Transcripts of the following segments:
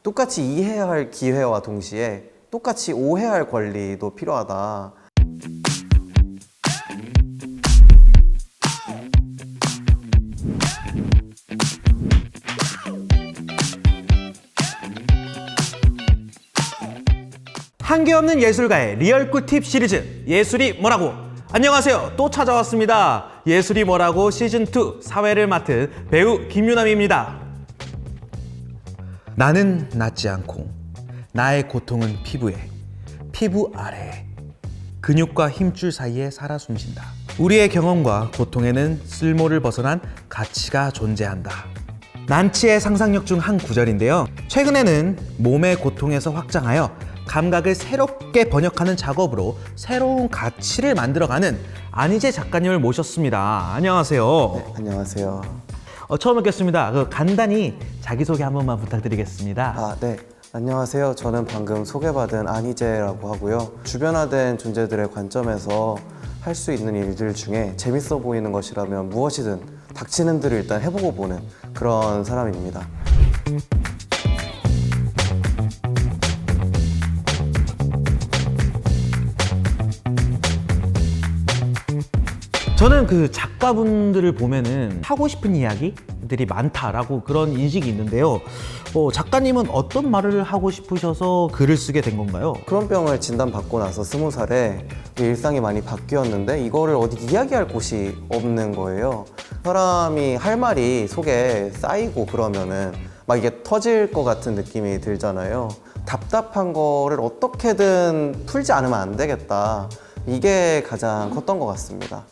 똑같이 이해해야 할 기회와 동시에 똑같이 오해할 권리도 필요하다. 한계 없는 예술가의 리얼 꿀팁 시리즈 예술이 뭐라고. 안녕하세요. 또 찾아왔습니다. 예술이 뭐라고 시즌2 사회를 맡은 배우 김유남입니다. 나는 낫지 않고 나의 고통은 피부에, 피부 아래에, 근육과 힘줄 사이에 살아 숨쉰다. 우리의 경험과 고통에는 쓸모를 벗어난 가치가 존재한다. 난치의 상상력 중 한 구절인데요. 최근에는 몸의 고통에서 확장하여 감각을 새롭게 번역하는 작업으로 새로운 가치를 만들어가는 안희재 작가님을 모셨습니다. 안녕하세요. 네, 안녕하세요. 처음 뵙겠습니다. 간단히 자기소개 한 번만 부탁드리겠습니다. 네. 안녕하세요. 저는 방금 소개받은 안희재라고 하고요. 주변화된 존재들의 관점에서 할 수 있는 일들 중에 재밌어 보이는 것이라면 무엇이든 닥치는 대로 일단 해보고 보는 그런 사람입니다. 저는 그 작가분들을 보면은 하고 싶은 이야기들이 많다라고 그런 인식이 있는데요. 작가님은 어떤 말을 하고 싶으셔서 글을 쓰게 된 건가요? 크론병을 진단받고 나서 20살에 일상이 많이 바뀌었는데 이거를 어디 이야기할 곳이 없는 거예요. 사람이 할 말이 속에 쌓이고 그러면은 막 이게 터질 것 같은 느낌이 들잖아요. 답답한 거를 어떻게든 풀지 않으면 안 되겠다. 이게 가장 컸던 것 같습니다.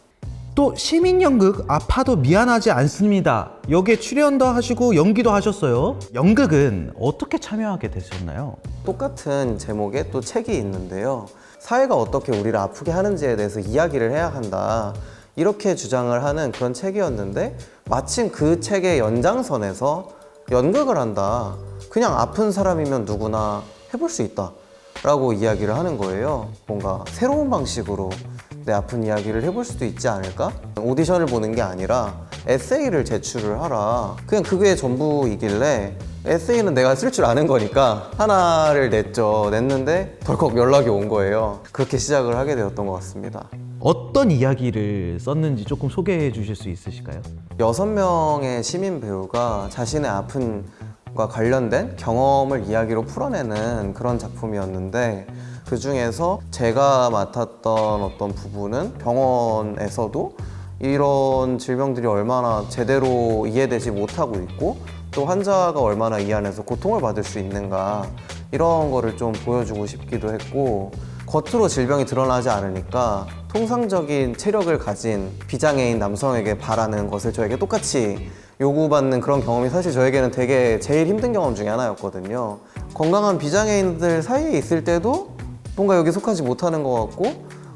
또 시민연극 아파도 미안하지 않습니다. 여기에 출연도 하시고 연기도 하셨어요. 연극은 어떻게 참여하게 되셨나요? 똑같은 제목의 또 책이 있는데요. 사회가 어떻게 우리를 아프게 하는지에 대해서 이야기를 해야 한다. 이렇게 주장을 하는 그런 책이었는데 마침 그 책의 연장선에서 연극을 한다. 그냥 아픈 사람이면 누구나 해볼 수 있다. 라고 이야기를 하는 거예요. 뭔가 새로운 방식으로 내 아픈 이야기를 해볼 수도 있지 않을까? 오디션을 보는 게 아니라 에세이를 제출을 하라. 그냥 그게 전부이길래 에세이는 내가 쓸 줄 아는 거니까 하나를 냈는데 덜컥 연락이 온 거예요. 그렇게 시작을 하게 되었던 것 같습니다. 어떤 이야기를 썼는지 조금 소개해 주실 수 있으실까요? 6명의 시민 배우가 자신의 아픔과 관련된 경험을 이야기로 풀어내는 그런 작품이었는데 그 중에서 제가 맡았던 어떤 부분은 병원에서도 이런 질병들이 얼마나 제대로 이해되지 못하고 있고 또 환자가 얼마나 이 안에서 고통을 받을 수 있는가 이런 거를 좀 보여주고 싶기도 했고 겉으로 질병이 드러나지 않으니까 통상적인 체력을 가진 비장애인 남성에게 바라는 것을 저에게 똑같이 요구받는 그런 경험이 사실 저에게는 되게 제일 힘든 경험 중에 하나였거든요. 건강한 비장애인들 사이에 있을 때도 뭔가 여기 속하지 못하는 것 같고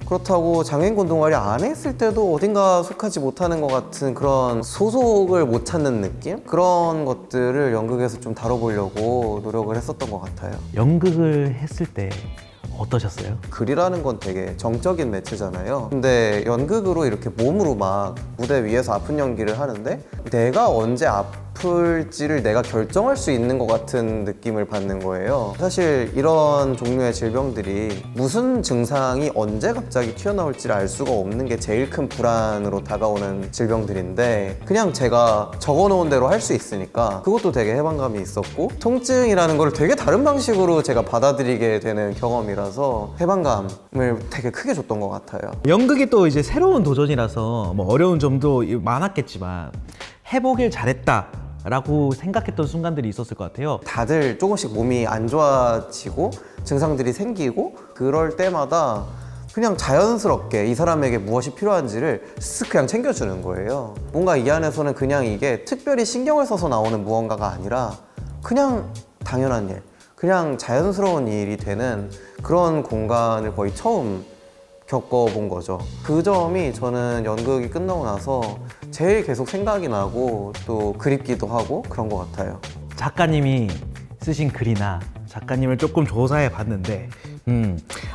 그렇다고 장애인권 동아리 안에 있을 때도 어딘가 속하지 못하는 것 같은 그런 소속을 못 찾는 느낌? 그런 것들을 연극에서 좀 다뤄보려고 노력을 했었던 것 같아요. 연극을 했을 때 어떠셨어요? 글이라는 건 되게 정적인 매체잖아요. 근데 연극으로 이렇게 몸으로 막 무대 위에서 아픈 연기를 하는데 내가 언제 아플지를 내가 결정할 수 있는 것 같은 느낌을 받는 거예요. 사실 이런 종류의 질병들이 무슨 증상이 언제 갑자기 튀어나올지를 알 수가 없는 게 제일 큰 불안으로 다가오는 질병들인데 그냥 제가 적어놓은 대로 할 수 있으니까 그것도 되게 해방감이 있었고 통증이라는 걸 되게 다른 방식으로 제가 받아들이게 되는 경험이라서 해방감을 되게 크게 줬던 것 같아요. 연극이 또 이제 새로운 도전이라서 뭐 어려운 점도 많았겠지만 해보길 잘했다 라고 생각했던 순간들이 있었을 것 같아요. 다들 조금씩 몸이 안 좋아지고 증상들이 생기고 그럴 때마다 그냥 자연스럽게 이 사람에게 무엇이 필요한지를 쓱 그냥 챙겨주는 거예요. 뭔가 이 안에서는 그냥 이게 특별히 신경을 써서 나오는 무언가가 아니라 그냥 당연한 일, 그냥 자연스러운 일이 되는 그런 공간을 거의 처음 겪어본 거죠. 그 점이 저는 연극이 끝나고 나서 제일 계속 생각이 나고 또 그립기도 하고 그런 것 같아요. 작가님이 쓰신 글이나 작가님을 조금 조사해 봤는데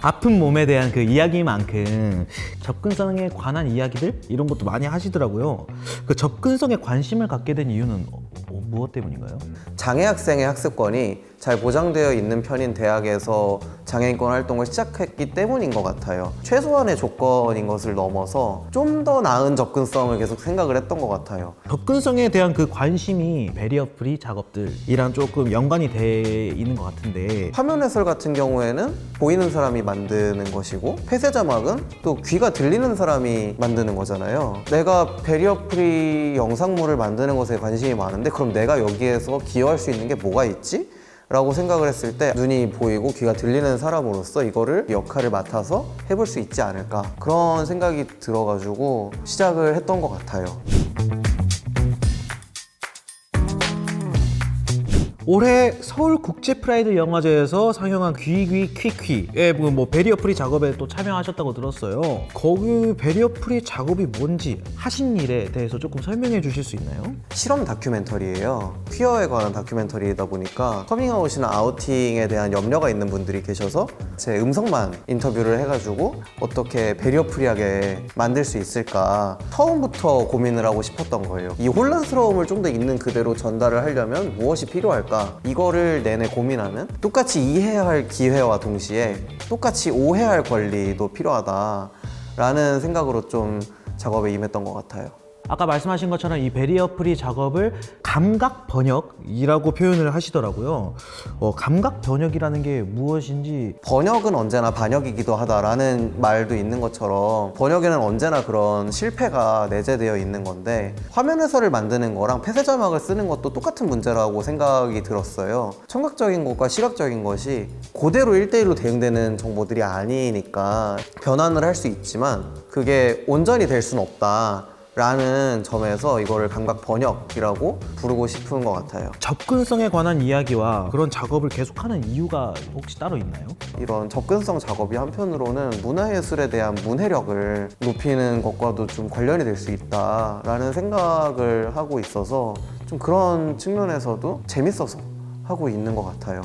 아픈 몸에 대한 그 이야기만큼 접근성에 관한 이야기들 이런 것도 많이 하시더라고요. 그 접근성에 관심을 갖게 된 이유는 무엇 때문인가요? 장애 학생의 학습권이 잘 보장되어 있는 편인 대학에서 장애인권 활동을 시작했기 때문인 것 같아요. 최소한의 조건인 것을 넘어서 좀 더 나은 접근성을 계속 생각을 했던 것 같아요. 접근성에 대한 그 관심이 베리어 프리 작업들이랑 조금 연관이 돼 있는 것 같은데 화면 해설 같은 경우에는 보이는 사람이 만드는 것이고 폐쇄 자막은 또 귀가 들리는 사람이 만드는 거잖아요. 내가 베리어 프리 영상물을 만드는 것에 관심이 많은데 그럼 내가 여기에서 기여할 수 있는 게 뭐가 있지? 라고 생각을 했을 때 눈이 보이고 귀가 들리는 사람으로서 이거를 역할을 맡아서 해볼 수 있지 않을까 그런 생각이 들어가지고 시작을 했던 것 같아요. 올해 서울 국제 프라이드 영화제에서 상영한 귀귀 퀴퀴의 뭐 베리어 프리 작업에 또 참여하셨다고 들었어요. 거기 베리어 프리 작업이 뭔지 하신 일에 대해서 조금 설명해 주실 수 있나요? 실험 다큐멘터리예요. 퀴어에 관한 다큐멘터리이다 보니까 커밍아웃이나 아우팅에 대한 염려가 있는 분들이 계셔서 제 음성만 인터뷰를 해가지고 어떻게 베리어 프리하게 만들 수 있을까 처음부터 고민을 하고 싶었던 거예요. 이 혼란스러움을 좀 더 있는 그대로 전달을 하려면 무엇이 필요할까? 이거를 내내 고민하는 똑같이 이해할 기회와 동시에 똑같이 오해할 권리도 필요하다라는 생각으로 좀 작업에 임했던 것 같아요. 아까 말씀하신 것처럼 이 베리어 프리 작업을 감각 번역이라고 표현을 하시더라고요. 감각 번역이라는 게 무엇인지 번역은 언제나 반역이기도 하다라는 말도 있는 것처럼 번역에는 언제나 그런 실패가 내재되어 있는 건데 화면 해설을 만드는 거랑 폐쇄 자막을 쓰는 것도 똑같은 문제라고 생각이 들었어요. 청각적인 것과 시각적인 것이 그대로 1대1로 대응되는 정보들이 아니니까 변환을 할 수 있지만 그게 온전히 될 수는 없다 라는 점에서 이거를 감각 번역이라고 부르고 싶은 것 같아요. 접근성에 관한 이야기와 그런 작업을 계속하는 이유가 혹시 따로 있나요? 이런 접근성 작업이 한편으로는 문화예술에 대한 문해력을 높이는 것과도 좀 관련이 될 수 있다라는 생각을 하고 있어서 좀 그런 측면에서도 재밌어서 하고 있는 것 같아요.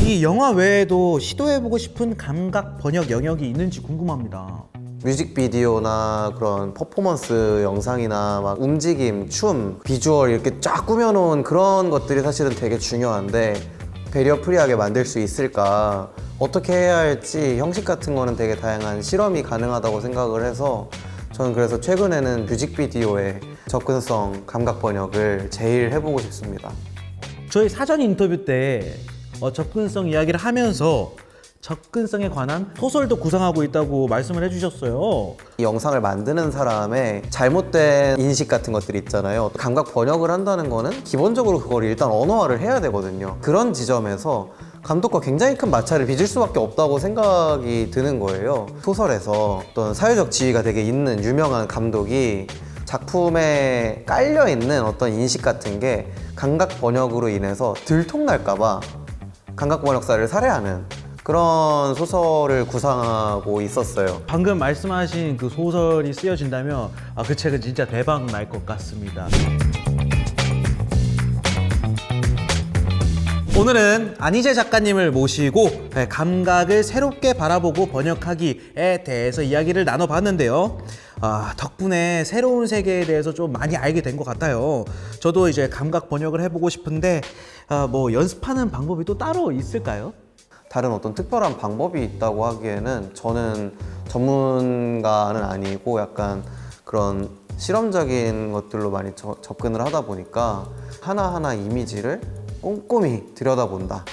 이 영화 외에도 시도해보고 싶은 감각 번역 영역이 있는지 궁금합니다. 뮤직비디오나 그런 퍼포먼스 영상이나 막 움직임, 춤, 비주얼 이렇게 쫙 꾸며놓은 그런 것들이 사실은 되게 중요한데 베리어 프리하게 만들 수 있을까 어떻게 해야 할지 형식 같은 거는 되게 다양한 실험이 가능하다고 생각을 해서 저는 그래서 최근에는 뮤직비디오의 접근성 감각 번역을 제일 해보고 싶습니다. 저희 사전 인터뷰 때 접근성 이야기를 하면서 접근성에 관한 소설도 구상하고 있다고 말씀을 해주셨어요. 이 영상을 만드는 사람의 잘못된 인식 같은 것들이 있잖아요. 감각 번역을 한다는 거는 기본적으로 그걸 일단 언어화를 해야 되거든요. 그런 지점에서 감독과 굉장히 큰 마찰을 빚을 수밖에 없다고 생각이 드는 거예요. 소설에서 어떤 사회적 지위가 되게 있는 유명한 감독이 작품에 깔려있는 어떤 인식 같은 게 감각 번역으로 인해서 들통날까봐 감각 번역사를 살해하는 그런 소설을 구상하고 있었어요. 방금 말씀하신 그 소설이 쓰여진다면 그 책은 진짜 대박 날 것 같습니다. 오늘은 안희재 작가님을 모시고 감각을 새롭게 바라보고 번역하기에 대해서 이야기를 나눠봤는데요. 덕분에 새로운 세계에 대해서 좀 많이 알게 된 것 같아요. 저도 이제 감각 번역을 해보고 싶은데 뭐 연습하는 방법이 또 따로 있을까요? 다른 어떤 특별한 방법이 있다고 하기에는 저는 전문가는 아니고 약간 그런 실험적인 것들로 많이 접근을 하다 보니까 하나하나 이미지를 꼼꼼히 들여다본다.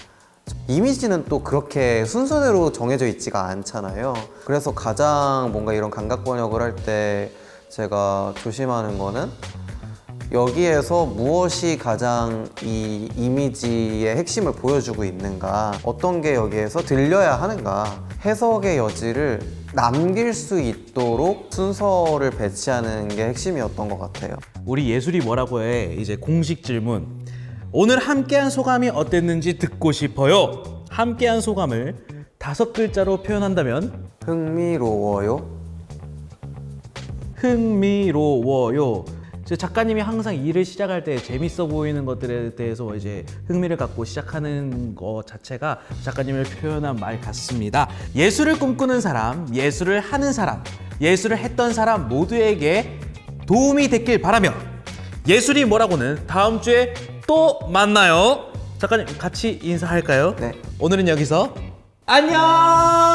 이미지는 또 그렇게 순서대로 정해져 있지가 않잖아요. 그래서 가장 뭔가 이런 감각 번역을 할 때 제가 조심하는 거는 여기에서 무엇이 가장 이 이미지의 핵심을 보여주고 있는가, 어떤 게 여기에서 들려야 하는가, 해석의 여지를 남길 수 있도록 순서를 배치하는 게 핵심이었던 것 같아요. 우리 예술이 뭐라고 해? 이제 공식 질문. 오늘 함께한 소감이 어땠는지 듣고 싶어요. 함께한 소감을 5글자로 표현한다면? 흥미로워요. 흥미로워요. 작가님이 항상 일을 시작할 때 재밌어 보이는 것들에 대해서 이제 흥미를 갖고 시작하는 것 자체가 작가님을 표현한 말 같습니다. 예술을 꿈꾸는 사람, 예술을 하는 사람, 예술을 했던 사람 모두에게 도움이 됐길 바라며 예술이 뭐라고는 다음 주에 또 만나요. 작가님 같이 인사할까요? 네. 오늘은 여기서 안녕.